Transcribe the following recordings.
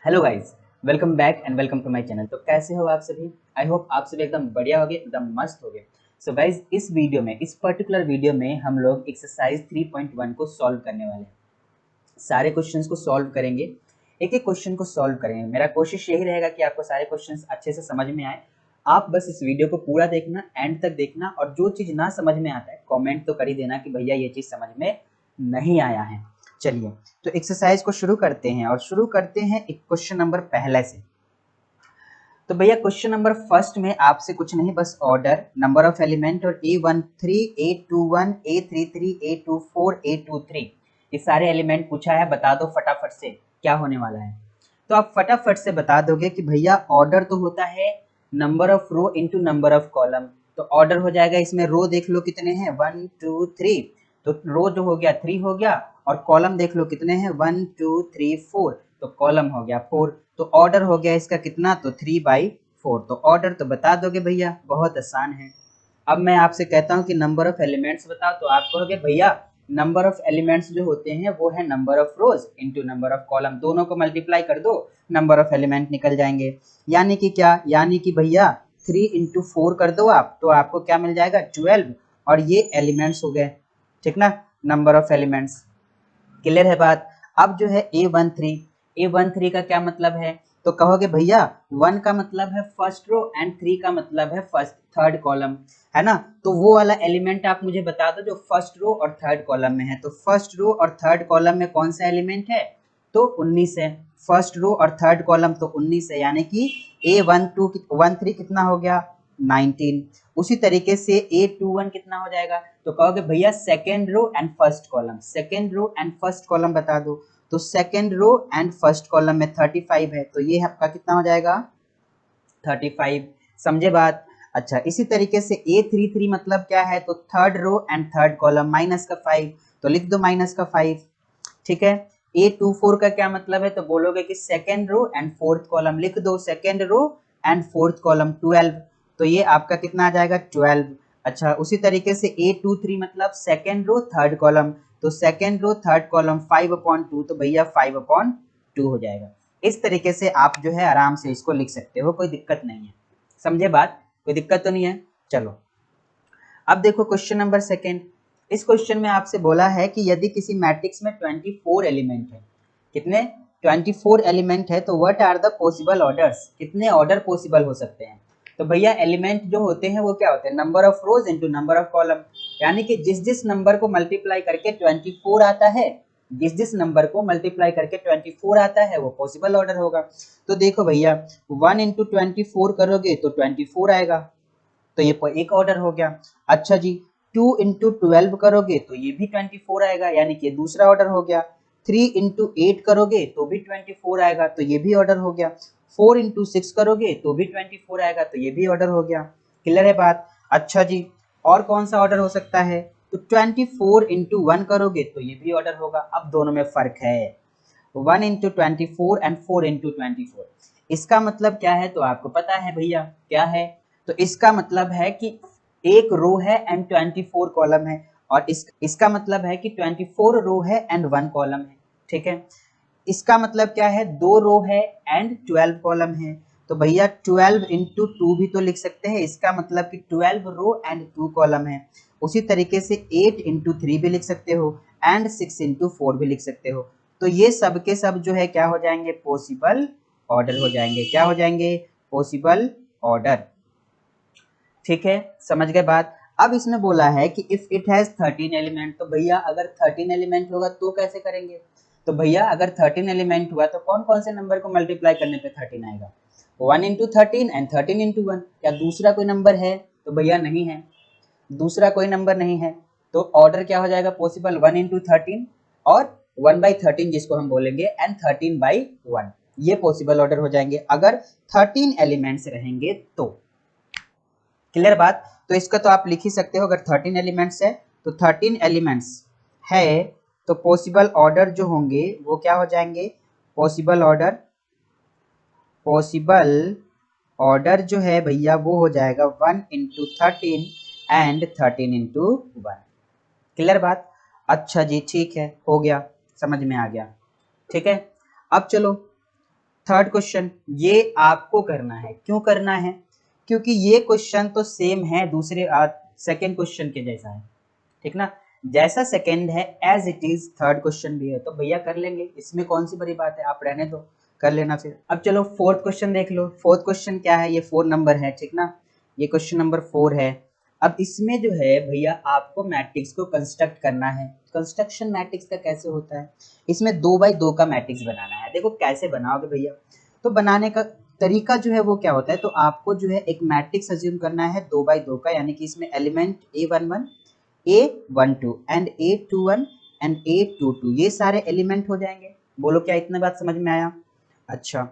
Hello guys, welcome back and welcome to my channel. तो कैसे हो आप सभी? आई होप आप सभी एकदम बढ़िया होगे, एकदम मस्त होगे। सो गाइस, इस वीडियो में, इस पर्टिकुलर वीडियो में हम लोग एक्सरसाइज 3.1 को सॉल्व करने वाले हैं। सारे क्वेश्चंस को सॉल्व करेंगे, एक एक क्वेश्चन को सॉल्व करेंगे। मेरा कोशिश यही रहेगा कि आपको सारे क्वेश्चंस अच्छे से समझ में आए। आप बस इस वीडियो को पूरा देखना, एंड तक देखना, और जो चीज़ ना समझ में आता है कमेंट तो कर ही देना कि भैया ये चीज़ समझ में नहीं आया है। चलिए, तो एक्सरसाइज को शुरू करते हैं, और शुरू करते हैं एक क्वेश्चन नंबर पहले से। तो भैया क्वेश्चन नंबर फर्स्ट में आपसे कुछ नहीं, बस ऑर्डर, नंबर ऑफ एलिमेंट और A13, A21, A33, A24, A23 ये सारे एलिमेंट पूछा है। बता दो फटाफट से क्या होने वाला है। तो आप फटाफट से बता दोगे कि भैया ऑर्डर तो होता है number of row into number of column. तो ऑर्डर हो जाएगा, इसमें रो देख लो कितने हैं, 1 2 3। तो रो जो हो गया 3 हो गया, और कॉलम देख लो कितने हैं, 1 2 3 4। तो कॉलम हो गया 4। तो ऑर्डर हो गया इसका कितना, तो 3/4। तो ऑर्डर तो बता दोगे भैया, बहुत आसान है। अब मैं आपसे कहता हूँ कि नंबर ऑफ एलिमेंट्स बताओ, तो आप कहोगे भैया नंबर ऑफ एलिमेंट्स जो होते हैं वो है number of rose into number of column, दोनों को मल्टीप्लाई कर दो, नंबर ऑफ एलिमेंट निकल जाएंगे। यानी कि क्या, यानी कि भैया 3 इंटू 4 कर दो आप, तो आपको क्या मिल जाएगा, 12। और ये एलिमेंट्स हो गए, ठीक ना, नंबर ऑफ एलिमेंट्स। क्लियर है बात। अब जो है A13 का क्या मतलब है, तो कहोगे भैया 1 का मतलब है फर्स्ट रो एंड 3 का मतलब है फर्स्ट थर्ड कॉलम, है ना। तो वो वाला एलिमेंट आप मुझे बता दो जो फर्स्ट रो और थर्ड कॉलम में है। तो फर्स्ट रो और थर्ड कॉलम में कौन सा एलिमेंट है, तो 19 है। फर्स्ट रो और थर्ड कॉलम तो 19 है, यानी कि A13 कितना हो गया, 19। उसी तरीके से A21 कितना हो जाएगा, तो कहोगे भैया second row and first column, second row and first column बता दो। तो second row and first column में 35 है, तो ये आपका कितना हो जाएगा, 35। समझे बात। अच्छा, इसी तरीके से A33 मतलब क्या है, तो third row and third column minus का 5, तो लिख दो माइनस का 5। ठीक है। A24 का क्या मतलब है, तो बोलोगे कि second row and fourth column, लिख दो second row and fourth column 12। तो ये आपका कितना आ जाएगा, 12। अच्छा, उसी तरीके से A23 मतलब सेकेंड रो थर्ड कॉलम, तो सेकेंड रो थर्ड कॉलम 5/2, तो भैया 5/2 हो जाएगा। इस तरीके से आप जो है आराम से इसको लिख सकते हो, कोई दिक्कत नहीं है। समझे बात, कोई दिक्कत तो नहीं है। चलो, अब देखो क्वेश्चन नंबर सेकेंड। इस क्वेश्चन में आपसे बोला है कि यदि किसी मैट्रिक्स में 24 एलिमेंट है, कितने, 24 एलिमेंट है, तो what are the possible orders, कितने ऑर्डर पॉसिबल हो सकते हैं। तो भैया एलिमेंट जो होते हैं वो क्या होते हैं, number of rose into number of column. यानी कि जिस जिस नंबर को मल्टीप्लाई करके 24 आता है, जिस जिस नंबर को मल्टीप्लाई करके 24 आता है वो पॉसिबल ऑर्डर होगा। तो देखो भैया 1 इंटू 24 करोगे तो 24 आएगा, तो ये एक ऑर्डर हो गया। अच्छा जी, 2 इंटू 12 करोगे तो ये भी 24 आएगा, यानी कि दूसरा ऑर्डर हो गया। 3 इंटू 8 करोगे तो भी 24 आएगा, तो ये भी ऑर्डर हो गया। 4 इंटू 6 करोगे तो भी 24 आएगा, तो ये भी ऑर्डर हो गया। क्लियर है बात। अच्छा जी, और कौन सा ऑर्डर हो सकता है, तो 24 इंटू 1 करोगे तो ये भी ऑर्डर होगा। अब दोनों में फर्क है, 1 इंटू 24 एंड 4 इंटू 24। इसका मतलब क्या है, तो आपको पता है भैया क्या है, तो इसका मतलब है कि एक रो है एंड 24 कॉलम है, और इसका मतलब है कि 24 रो है एंड 1 कॉलम है। ठीक है। इसका मतलब क्या है, 2 रो है एंड 12 कॉलम है। तो भैया 12 इंटू 2 भी तो लिख सकते हैं, इसका मतलब कि 12 रो एंड 2 कॉलम है। उसी तरीके से 8 इंटू 3 भी लिख सकते हो, एंड 6 इंटू 4 भी लिख सकते हो। तो ये सब के सब जो है क्या हो जाएंगे, पॉसिबल ऑर्डर हो जाएंगे। क्या हो जाएंगे, पॉसिबल ऑर्डर। ठीक है, समझ गए बात। अब इसने बोला है कि इफ इट हैज 13 एलिमेंट, तो भैया अगर 13 एलिमेंट होगा तो कैसे करेंगे। तो भैया अगर 13 एलिमेंट हुआ तो कौन कौन से नंबर को मल्टीप्लाई करने पे 13 आएगा, 1 इंटू 13 एंड 13 इंटू 1। क्या दूसरा कोई नंबर है, तो भैया नहीं है, दूसरा कोई नंबर नहीं है। तो ऑर्डर क्या हो जाएगा, पॉसिबल 1 इंटू 13 और 1/13 जिसको हम बोलेंगे, एंड 13/1। ये पॉसिबल ऑर्डर हो जाएंगे अगर 13 एलिमेंट्स रहेंगे तो। क्लियर बात। तो इसका तो आप लिख ही सकते हो, अगर 13 एलिमेंट्स है तो 13 एलिमेंट्स है तो पॉसिबल ऑर्डर जो होंगे वो क्या हो जाएंगे, पॉसिबल ऑर्डर, पॉसिबल ऑर्डर जो है भैया वो हो जाएगा 1 इंटू 13 एंड 13 इंटू 1। क्लियर बात। अच्छा जी, ठीक है, हो गया, समझ में आ गया। ठीक है। अब चलो थर्ड क्वेश्चन ये आपको करना है। क्यों करना है? क्योंकि ये क्वेश्चन तो सेम है दूसरे सेकेंड क्वेश्चन के जैसा है, ठीक ना। जैसा सेकेंड है as it is third question भी है, तो भैया कर लेंगे, इसमें कौन सी बड़ी बात है, आप रहने दो, कर लेना फिर। अब चलो फोर्थ क्वेश्चन देख लो। फोर्थ क्वेश्चन क्या है, ये 4 नंबर है, ठीक ना, ये क्वेश्चन नंबर 4 है। अब इसमें जो है भैया आपको मैट्रिक्स को कंस्ट्रक्ट करना है। कंस्ट्रक्शन मैट्रिक्स का कैसे होता है, इसमें 2 बाई 2 का मैट्रिक्स बनाना है। देखो कैसे बनाओगे भैया, तो बनाने का तरीका जो है वो क्या होता है, तो आपको जो है एक मैट्रिक्स अज्यूम करना है 2 बाई 2 का, यानी कि इसमें element A11 A12 and A21 and A22 ये सारे एलिमेंट हो जाएंगे। बोलो क्या इतना बात समझ में आया? अच्छा,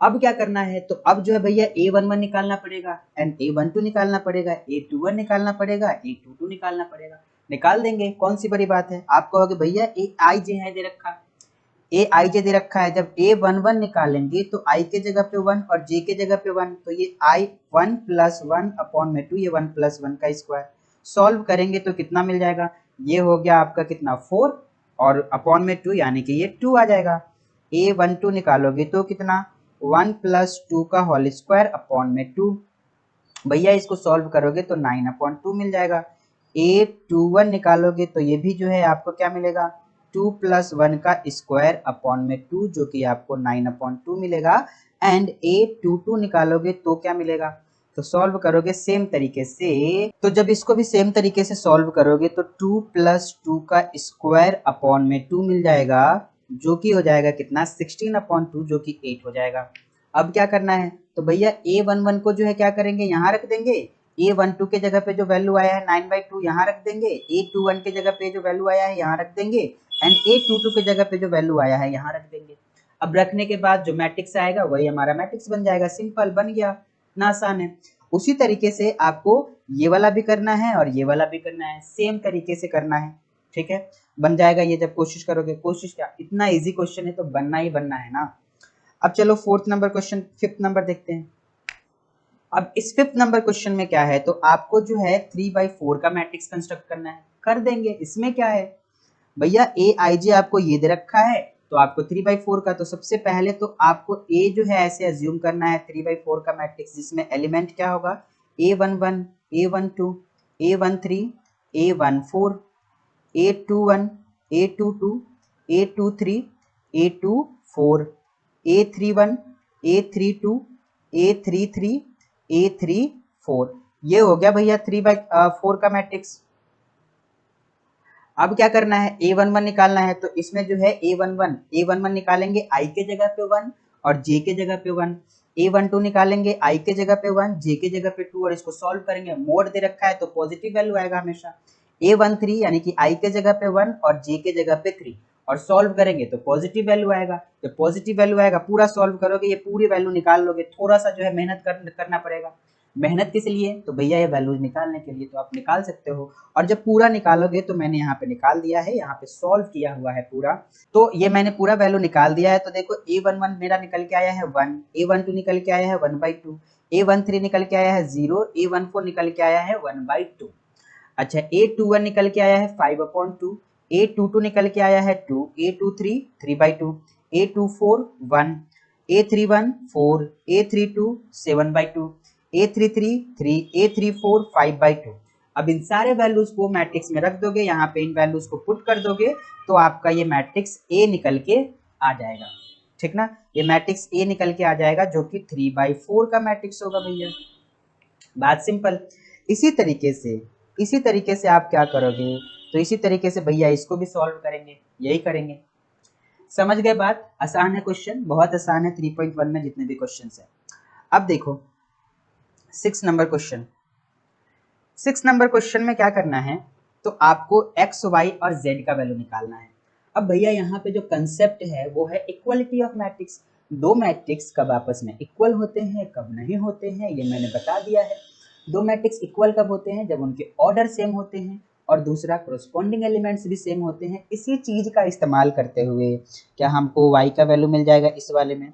अब क्या करना है, तो अब जो है भैया A11 निकालना पड़ेगा एंड A12 निकालना पड़ेगा, A21 निकालना पड़ेगा, A22 निकालना पड़ेगा। निकाल देंगे, कौन सी बड़ी बात है। आप कहोगे भैया Aij है दे रखा, Aij दे रखा है, जब A11 निकालेंगे तो I के जगह पे 1 और J के जगह पे 1, तो ये I1 प्लस 1 अपॉन में 2, ये 1 प्लस 1 का स्क्वायर। सॉल्व करेंगे तो कितना मिल जाएगा, ये हो गया आपका कितना 4 और अपॉन में 2 यानी कि ये 2 आ जाएगा। A12 निकालोगे तो कितना 1 प्लस 2 का होल स्क्वायर अपॉन में 2। भैया इसको सॉल्व करोगे तो 9 अपॉन 2 मिल जाएगा। A21 निकालोगे तो ये भी जो है आपको क्या मिलेगा 2 प्लस 1 का स्क्वायर अपॉन में 2 जो कि आपको 9 अपॉन 2 मिलेगा। एंड A22 निकालोगे तो क्या मिलेगा, तो सॉल्व करोगे सेम तरीके से, तो जब इसको भी सेम तरीके से सॉल्व करोगे तो 2 प्लस 2 का स्क्वायर अपॉन में 2 मिल जाएगा, जो कि हो जाएगा कितना 16 अपॉन 2 जो कि 8 हो जाएगा। अब क्या करना है, तो भैया A11 को जो है क्या करेंगे, यहाँ रख देंगे। A12 के जगह पे जो वैल्यू आया है 9/2 यहाँ रख देंगे। A21 के जगह पे जो वैल्यू आया है यहाँ रख देंगे एंड A22 के जगह पे जो वैल्यू आया है यहाँ रख देंगे। अब रखने के बाद जो मैट्रिक्स आएगा वही हमारा मैट्रिक्स बन जाएगा। सिंपल, बन गया, ना आसान है। उसी तरीके से आपको ये वाला भी करना है और ये वाला भी करना है, सेम तरीके से करना है, ठीक है। बन जाएगा ये जब कोशिश करोगे। कोशिश क्या, इतना इजी क्वेश्चन है तो बनना ही बनना है ना। अब चलो fourth number question, fifth number देखते हैं। अब इस फिफ्थ नंबर क्वेश्चन में क्या है, तो आपको जो है 3/4 का मैट्रिक्स कंस्ट्रक्ट करना है। कर देंगे, इसमें क्या है भैया, Aij आपको ये दे रखा है तो आपको 3/4 का, तो सबसे पहले तो आपको A जो है ऐसे अज्यूम करना है 3/4 का मैट्रिक्स, जिसमें एलिमेंट क्या होगा A11 A12 A13 A14 A21 A22 A23 A24 A31 A32 A33 A34। ये हो गया भैया 3/4 का मैट्रिक्स। अब क्या करना है, A11 निकालना है, तो इसमें जो है A11 निकालेंगे I के जगह पे 1 और J के जगह पे 1। A12 निकालेंगे I के जगह पे 1 J के जगह पे 2 और इसको सॉल्व करेंगे। मोड दे रखा है तो पॉजिटिव वैल्यू आएगा हमेशा। A13 यानी कि I के जगह पे 1 और J के जगह पे 3 और सॉल्व करेंगे तो पॉजिटिव वैल्यू आएगा। जब पॉजिटिव वैल्यू आएगा पूरा सॉल्व करोगे, ये पूरी वैल्यू निकाल लोगे। थोड़ा सा जो है मेहनत करना पड़ेगा। मेहनत किस लिए, तो भैया ये वैल्यूज निकालने के लिए, तो आप निकाल सकते हो। और जब पूरा निकालोगे तो मैंने यहाँ पे निकाल दिया है, यहाँ पे सॉल्व किया हुआ है पूरा, तो ये मैंने पूरा वैल्यू निकाल दिया है। तो देखो A11 मेरा निकल के आया है 1, A12 निकल के आया है 1/2, A13 निकल के आया है 0, A14 निकल के आया है 1/2। अच्छा, A21 निकल के आया है 5/2, A22 निकल के आया है 2, A23 3/2, A24 1, A31 4, A32 7/2, A33 3, A34 5/2। अब इन सारे वैल्यूज को मैट्रिक्स में रख दोगे, यहाँ पे इन वैल्यूज को पुट कर दोगे तो आपका ये मैट्रिक्स A निकल के आ जाएगा, ठीक ना। ये मैट्रिक्स A निकल के आ जाएगा जो कि 3/4 का मैट्रिक्स होगा भैया। बात सिंपल। इसी तरीके से आप क्या करोगे, तो इसी तरीके से भैया इसको भी सॉल्व करेंगे, यही करेंगे। समझ गए बात? आसान है क्वेश्चन, बहुत आसान है 3.1 में जितने भी क्वेश्चन है। अब देखो 6 नंबर क्वेश्चन। 6 नंबर क्वेश्चन में क्या करना है, तो आपको x, y और z का वैल्यू निकालना है। अब भैया यहाँ पे जो कंसेप्ट है वो है इक्वलिटी ऑफ मैट्रिक्स। दो मैट्रिक्स कब आपस में इक्वल होते हैं, कब नहीं होते हैं, ये मैंने बता दिया है। दो मैट्रिक्स इक्वल कब होते हैं, जब उनके ऑर्डर सेम होते हैं और दूसरा कोरस्पॉन्डिंग एलिमेंट्स भी सेम होते हैं। इसी चीज का इस्तेमाल करते हुए क्या हमको y का वैल्यू मिल जाएगा, इस वाले में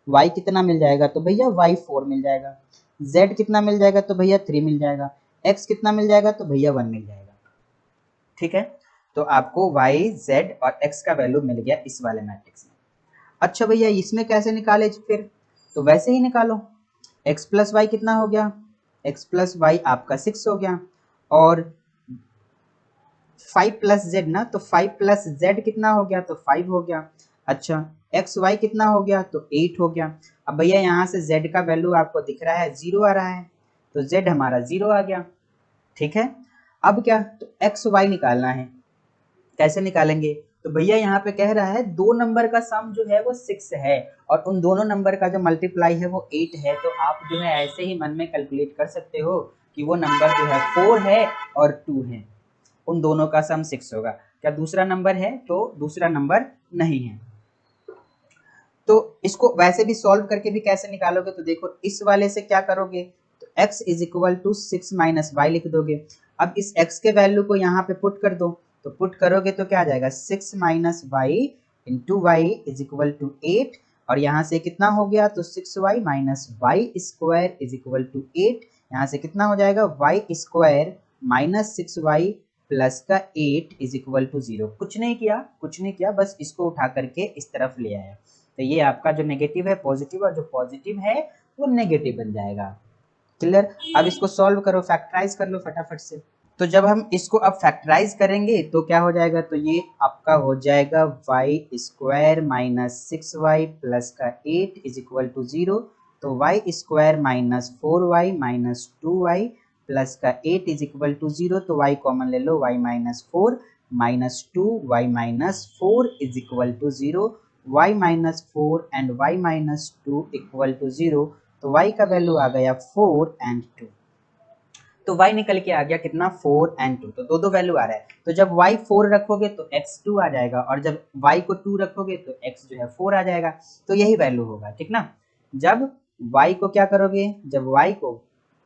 y कितना मिल जाएगा, तो भैया y 4 मिल जाएगा। z कितना मिल जाएगा, तो भैया 3 मिल जाएगा। x कितना मिल जाएगा, तो भैया 1 मिल जाएगा। ठीक है, तो आपको y, z और x का वैल्यू मिल गया इस वाले मैट्रिक्स में। अच्छा भैया इसमें कैसे निकाले फिर? तो वैसे ही निकालो, x प्लस वाई कितना हो गया, x प्लस वाई आपका 6 हो गया, और 5 प्लस जेड ना, तो 5 प्लस जेड कितना हो गया, तो 5 हो गया। अच्छा एक्स वाई कितना हो गया, तो 8 हो गया। अब भैया यहाँ से जेड का वैल्यू आपको दिख रहा है 0 आ रहा है, तो जेड हमारा 0 आ गया। ठीक है, अब क्या, तो एक्स वाई निकालना है। कैसे निकालेंगे? तो भैया यहाँ पे कह रहा है दो नंबर का सम जो है वो 6 है और उन दोनों नंबर का जो मल्टीप्लाई है वो 8 है, तो आप जो है ऐसे ही मन में कैलकुलेट कर सकते हो कि वो नंबर जो है 4 है और 2 है, उन दोनों का सम 6 होगा। क्या दूसरा नंबर है? तो दूसरा नंबर नहीं है। तो इसको वैसे भी सॉल्व करके भी कैसे निकालोगे, तो देखो इस वाले से क्या करोगे, तो x is equal to 6 minus y लिख दोगे। अब इस x के वैल्यू को यहाँ पे पुट कर दो, तो पुट करोगे तो क्या आ जाएगा, 6 minus y into y is equal to 8, और यहाँ से कितना हो गया, तो 6y minus y square is equal to 8, यहाँ से कितना हो जाएगा, Y square minus 6y plus का 8 इज इक्वल टू 0। कुछ नहीं किया, कुछ नहीं किया, बस इसको उठा करके इस तरफ ले आया। तो ये आपका जो नेगेटिव है पॉजिटिव और जो पॉजिटिव है वो नेगेटिव बन जाएगा। क्लियर? अब इसको सॉल्व करो, फैक्टराइज कर लो फटाफट से। तो जब हम इसको अब फैक्टराइज करेंगे तो क्या हो जाएगा, तो ये आपका हो जाएगा Y square minus 6y plus का 8 इज इक्वल टू 0। तो y square minus 4y minus 2y plus का 8 इज इक्वल टू 0। तो y कॉमन ले लो, y minus 4 minus 2 y minus 4 is equal to 0। y minus 4 and y minus 2 equal to 0। तो y का value आ गया 4 and 2। तो y निकल के आ गया कितना, 4 एंड 2। तो दो दो वैल्यू आ रहा है, तो जब y 4 रखोगे तो x 2 आ जाएगा, और जब y को 2 रखोगे तो x जो है 4 आ जाएगा। तो यही वैल्यू होगा, ठीक ना। जब y को क्या करोगे, जब y को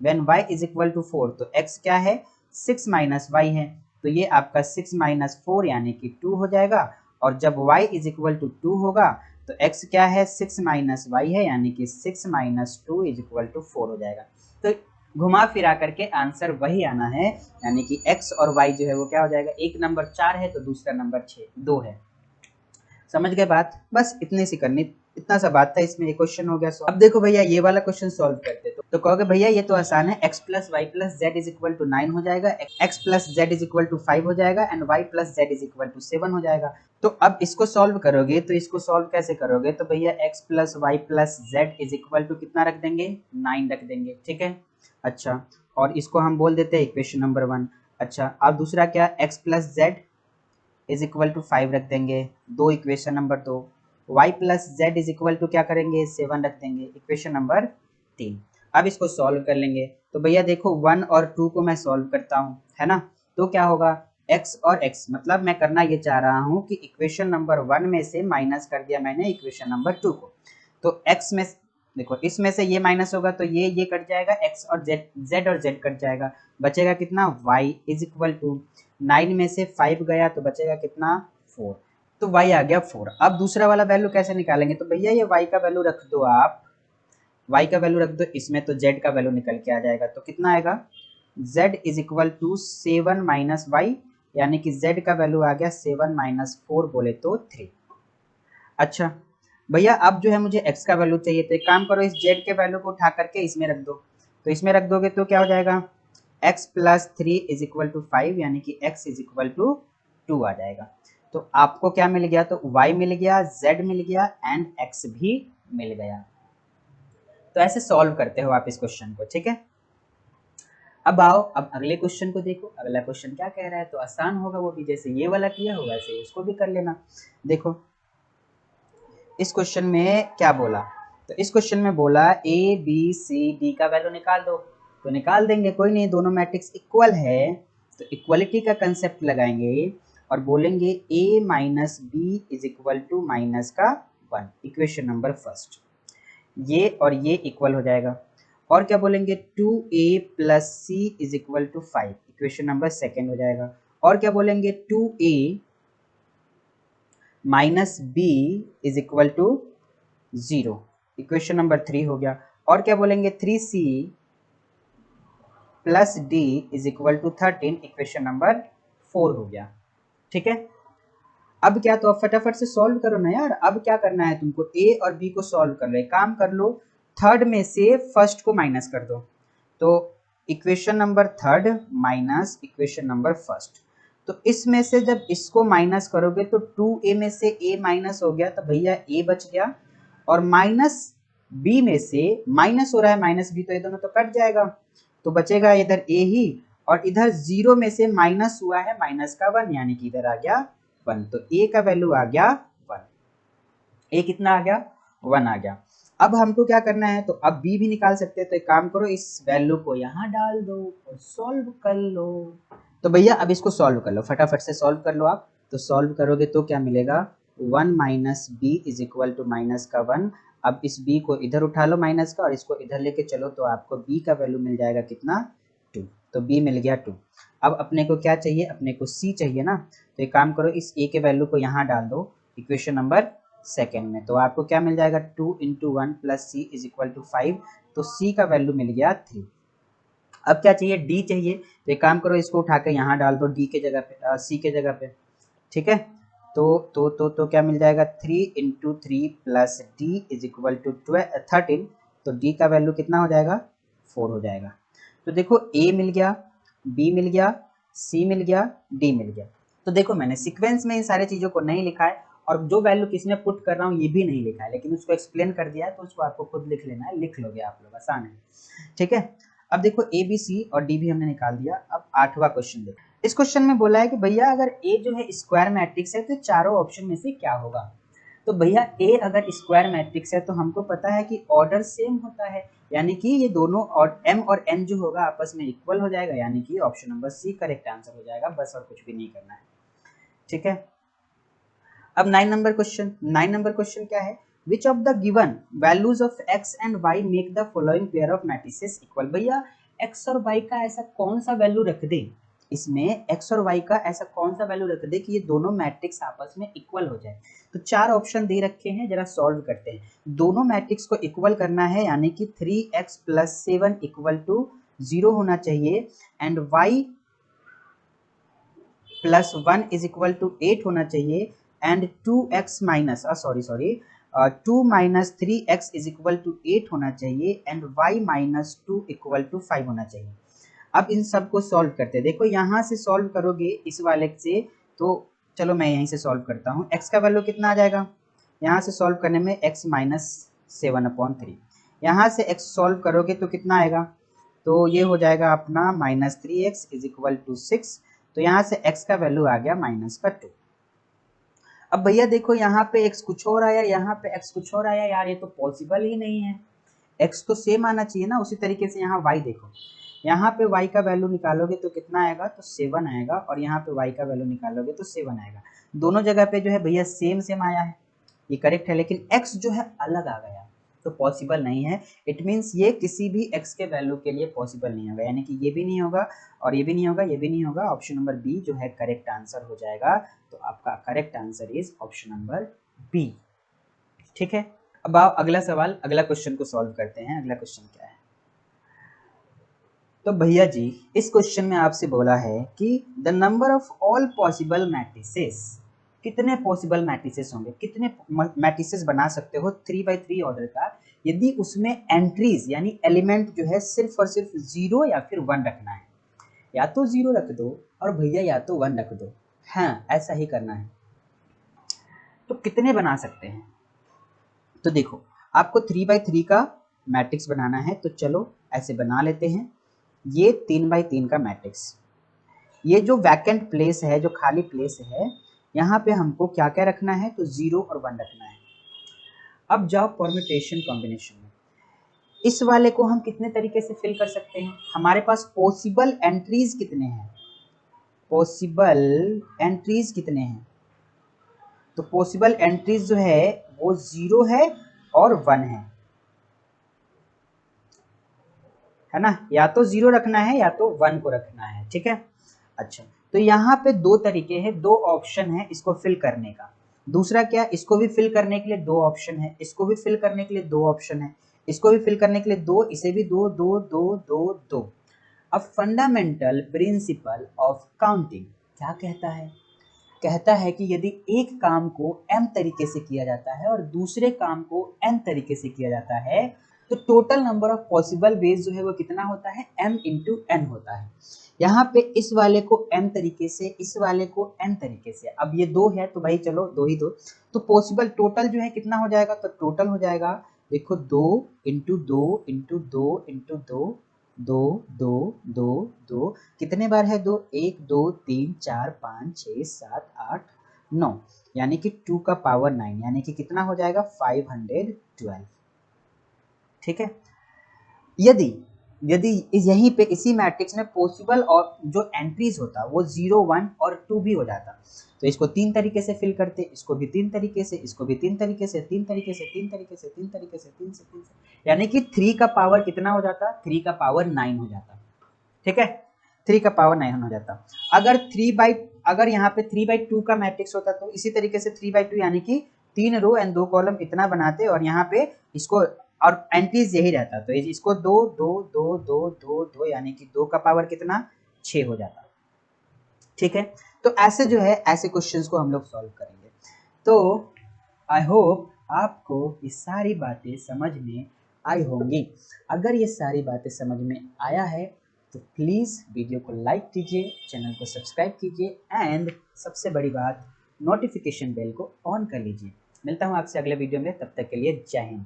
when y is equal to 4, तो x क्या है, 6 माइनस y है, तो ये आपका 6 माइनस 4 यानी कि 2 हो जाएगा। और जब y इज इक्वल टू 2 होगा तो x क्या है, 6 माइनस y है, यानी कि 6 माइनस 2 इज इक्वल टू 4 हो जाएगा। तो घुमा फिरा करके आंसर वही आना है, यानी कि x और y जो है वो क्या हो जाएगा, एक नंबर 4 है तो दूसरा नंबर 2 है। समझ गए बात? बस इतनी सी करनी, इतना सा बात था, इसमें ये क्वेश्चन हो गया सॉल्व। अब देखो भैया ये वाला क्वेश्चन सॉल्व करते तो कहोगे भैया ये तो आसान है, x plus y plus z is equal to 9 हो जाएगा, x plus z is equal to 5 हो जाएगा and y plus z is equal to 7 हो जाएगा। तो अब इसको सॉल्व करोगे, तो इसको सॉल्व कैसे करोगे, तो भैया x plus y plus z is equal to कितना रख देंगे, 9 रख देंगे, ठीक है। अच्छा, और इसको हम बोल देते हैं इक्वेशन नंबर 1। अच्छा, अब दूसरा क्या, x plus z is equal to 5 रख देंगे, दो equation number 2। y plus z is equal to क्या करेंगे, 7 रख देंगे, इक्वेशन नंबर 3। अब इसको सॉल्व कर लेंगे, तो भैया देखो 1 और 2 को मैं सॉल्व करता हूँ, है ना। तो क्या होगा, x और x, मतलब मैं करना ये चाह रहा हूँ कि इक्वेशन नंबर 1 में से माइनस कर दिया मैंने इक्वेशन नंबर 2 को। तो x में देखो, इसमें से ये माइनस होगा तो ये कट जाएगा, x और z और z कट जाएगा, बचेगा कितना, y इज इक्वल टू 9 में से 5 गया तो बचेगा कितना, 4। तो y आ गया 4। अब दूसरा वाला वैल्यू कैसे निकालेंगे, तो भैया ये y का वैल्यू रख दो आप, y का वैल्यू रख दो इसमें, तो z का वैल्यू निकल के आ जाएगा, तो कितना आएगा, z is equal to 7 minus y, यानी कि z का वैल्यू आ गया 7 माइनस 4 बोले तो 3। अच्छा भैया अब जो है मुझे x का वैल्यू चाहिए, तो एक काम करो, इस z के वैल्यू को उठा करके इसमें रख दो, तो इसमें रख दोगे तो क्या हो जाएगा, x plus 3 is equal to 5, यानी कि x इज इक्वल टू 2 आ जाएगा। तो आपको क्या मिल गया, तो y मिल गया, z मिल गया एंड x भी मिल गया। तो ऐसे सॉल्व करते हो आप इस क्वेश्चन को, ठीक है। अब आओ, अब अगले क्वेश्चन को देखो, अगला क्वेश्चन क्या कह रहा है, तो आसान होगा वो भी, जैसे ये वाला किया हो वैसे उसको भी कर लेना। देखो इस क्वेश्चन में क्या बोला, तो इस क्वेश्चन में बोला a b c d का वैल्यू निकाल दो, तो निकाल देंगे, कोई नहीं, दोनों मैट्रिक्स इक्वल है तो इक्वलिटी का कंसेप्ट लगाएंगे और बोलेंगे a minus b is equal to minus का 1, इक्वेशन नंबर फर्स्ट, ये और ये इक्वल हो जाएगा। और क्या बोलेंगे, 2a plus c is equal to 5, equation number second हो जाएगा। और क्या बोलेंगे, 2a minus b is equal to 0, equation number 3 हो गया। और क्या बोलेंगे, 3c plus d is equal to 13, equation number 4 हो गया, ठीक है। अब क्या, तो अब फटाफट से सॉल्व करो ना यार। अब क्या करना है तुमको, ए और बी को सॉल्व कर लो। एक काम कर लो, थर्ड में से फर्स्ट को माइनस कर दो, तो equation number third minus equation number first. तो इसमें से जब इसको माइनस करोगे तो 2a में से a माइनस हो गया तो भैया a बच गया, और माइनस b में से माइनस हो रहा है, माइनस b तो ये दोनों तो कट जाएगा, तो बचेगा इधर a ही, और इधर 0 में से माइनस हुआ है माइनस का 1, यानी कि इधर आ गया 1, तो a का वैल्यू आ गया 1। a कितना आ गया, 1 आ गया। अब हमको क्या करना है, तो अब b भी निकाल सकते हैं, तो एक काम करो, इस वैल्यू को यहाँ डाल दो और सॉल्व कर लो। तो भैया अब इसको सॉल्व कर लो, फटाफट से सॉल्व कर लो आप। तो सॉल्व करोगे तो क्या मिलेगा, 1 minus b is equal to minus का 1। अब इस b को इधर उठा लो माइनस का, और इसको इधर लेके चलो, तो आपको b का वैल्यू मिल जाएगा कितना, 2। तो b मिल गया 2। अब अपने को क्या चाहिए, अपने को c चाहिए ना। तो एक काम करो, इस a के वैल्यू को यहाँ डाल दो इक्वेशन नंबर सेकेंड में, तो आपको क्या मिल जाएगा, 2 into 1 plus c is equal to 5। तो c का वैल्यू मिल गया 3। अब क्या चाहिए, d चाहिए, तो एक काम करो, इसको उठा के यहाँ डाल दो d के जगह पे, c के जगह पे, ठीक है। तो क्या मिल जाएगा, 3 into 3 plus d is equal to 13। तो d का वैल्यू कितना हो जाएगा, 4 हो जाएगा। तो देखो a मिल गया, b मिल गया, c मिल गया, d मिल गया। तो देखो मैंने सीक्वेंस में इन सारी चीजों को नहीं लिखा है, और जो वैल्यू किसमें पुट कर रहा हूँ ये भी नहीं लिखा है, लेकिन उसको एक्सप्लेन कर दिया है, तो उसको आपको खुद लिख लेना है, लिख लोगे आप लोग, आसान है, ठीक है। अब देखो ए बी सी और डी भी हमने निकाल दिया। अब 8वां क्वेश्चन देखो। इस क्वेश्चन में बोला है कि भैया अगर ए जो है स्क्वायर मैट्रिक्स है तो चारों ऑप्शन में से क्या होगा। तो भैया ए अगर स्क्वायर मैट्रिक्स है तो हमको पता है कि ऑर्डर सेम होता है, यानी कि ये दोनों और एम और एन जो होगा आपस में इक्वल हो जाएगा, यानी कि option number C correct answer हो जाएगा, बस और कुछ भी नहीं करना है, ठीक है। अब 9 नंबर क्वेश्चन क्या है, which of the given values of x and y make the following pair of matrices equal. भैया x और y का ऐसा कौन सा वैल्यू रख दे, इसमें x और y का ऐसा कौन सा वैल्यू रख दे कि ये दोनों मैट्रिक्स आपस में इक्वल हो जाए। तो 4 ऑप्शन दे रखे हैं, जरा सॉल्व करते हैं। दोनों मैट्रिक्स को इक्वल करना है, यानी कि 3x प्लस 7 इक्वल टू 0 होना चाहिए, and y plus 1 is equal to 8 होना चाहिए, and 2x minus 2 minus 3x is equal to 8 होना चाहिए, and y minus 2 equal to 5 होना चाहिए। अब इन सब को सॉल्व करते हैं। देखो यहाँ से सॉल्व करोगे इस वाले से, तो चलो मैं यहीं से सॉल्व करता हूँ। x का वैल्यू कितना आ जाएगा, यहाँ से सॉल्व करने में x माइनस 7/3, यहाँ से x सॉल्व करोगे तो कितना आएगा, तो ये हो जाएगा अपना minus 3x is equal to 6। तो यहाँ से x का वैल्यू आ गया माइनस का 2। अब भैया देखो यहाँ पे x कुछ और आया, यहाँ पे x कुछ और आया, यार ये तो पॉसिबल ही नहीं है, x तो सेम आना चाहिए ना। उसी तरीके से यहाँ y देखो, यहाँ पे y का वैल्यू निकालोगे तो कितना आएगा, तो 7 आएगा, और यहाँ पे y का वैल्यू निकालोगे तो 7 आएगा। दोनों जगह पे जो है भैया सेम सेम आया है, ये करेक्ट है, लेकिन x जो है अलग आ गया, तो पॉसिबल नहीं है। इट मीन्स ये किसी भी x के वैल्यू के लिए पॉसिबल नहीं होगा, यानी कि ये भी नहीं होगा, और ये भी नहीं होगा, ये भी नहीं होगा। ऑप्शन नंबर बी जो है करेक्ट आंसर हो जाएगा। तो आपका correct answer is option number B, ठीक है। अब आओ अगला सवाल, अगला क्वेश्चन को सॉल्व करते हैं। अगला क्वेश्चन क्या है, तो भैया जी इस क्वेश्चन में आपसे बोला है कि the number of all possible matrices, कितने पॉसिबल मैट्रिसेस होंगे, कितने मैट्रिसेस बना सकते हो 3x3 ऑर्डर का, यदि उसमें एंट्रीज यानी एलिमेंट जो है सिर्फ और सिर्फ 0 या फिर 1 रखना है। या तो 0 रख दो और भैया या तो 1 रख दो, हाँ ऐसा ही करना है। तो कितने बना सकते हैं, तो देखो आपको 3x3 का मैट्रिक्स बनाना है, तो चलो ऐसे बना लेते हैं। ये 3x3 का मैट्रिक्स, ये जो वैकेंट प्लेस है, जो खाली प्लेस है, यहाँ पे हमको क्या क्या रखना है, तो 0 और 1 रखना है। अब जाओ परम्यूटेशन कॉम्बिनेशन में, इस वाले को हम कितने तरीके से फिल कर सकते हैं। हमारे पास पॉसिबल एंट्रीज कितने हैं, पॉसिबल एंट्रीज कितने हैं, तो पॉसिबल एंट्रीज जो है वो 0 है और 1 है ना। या तो 0 रखना है या तो 1 को रखना है, ठीक है। अच्छा, तो यहाँ पे दो तरीके हैं, दो ऑप्शन है इसको फिल करने का। दूसरा क्या, इसको भी फिल करने के लिए दो ऑप्शन है, इसको भी फिल करने के लिए दो ऑप्शन है, इसको भी फिल करने के लिए दो, इसे भी दो दो दो दो दो। अब फंडामेंटल प्रिंसिपल ऑफ काउंटिंग क्या कहता है, कहता है कि यदि एक काम को m तरीके से किया जाता है और दूसरे काम को n तरीके से किया जाता है तो total number of possible ways जो है वो कितना होता है, m इंटू n होता है। यहाँ पे इस वाले को m तरीके से, इस वाले को n तरीके से, अब ये दो है तो भाई चलो दो ही दो, तो पॉसिबल टोटल जो है कितना हो जाएगा, तो टोटल हो जाएगा देखो 2 इंटू 2 इंटू 2 इंटू 2, 2 2 2 2, कितने बार है दो, 1 2 3 4 5 6 7 8 9, यानी कि 2 का पावर 9, यानी कि कितना हो जाएगा 512। ठीक है। यदि यदि यहीं पे इसी मैट्रिक्स में पॉसिबल और जो एंट्रीज होता वो 0 1 और 2 भी हो जाता, तो इसको तीन तरीके से फिल करते, इसको भी तीन तरीके से, इसको भी तीन तरीके से, तीन तरीके से, तीन तरीके से, तीन तरीके से, तीन से, तीन से, यानी कि 3 का पावर कितना हो जाता, 3 का पावर 9 हो जाता। ठीक है, 3 का पावर 9 हो जाता। अगर यहाँ पे 3/2 का मैट्रिक्स होता तो इसी तरीके से 3/2 यानी कि 3 रो एंड 2 कॉलम इतना बनाते और यहाँ पे इसको और एंट्रीज यही रहता, तो इसको 2 2 2 2 2 2 यानी कि 2 का पावर कितना 6 हो जाता। ठीक है, तो ऐसे जो है ऐसे क्वेश्चंस को हम लोग सॉल्व करेंगे। तो आई होप आपको ये सारी बातें समझ में आई होंगी। अगर ये सारी बातें समझ में आया है तो प्लीज़ वीडियो को लाइक कीजिए, चैनल को सब्सक्राइब कीजिए एंड सबसे बड़ी बात नोटिफिकेशन बेल को ऑन कर लीजिए। मिलता हूँ आपसे अगले वीडियो में, तब तक के लिए जय हिंद।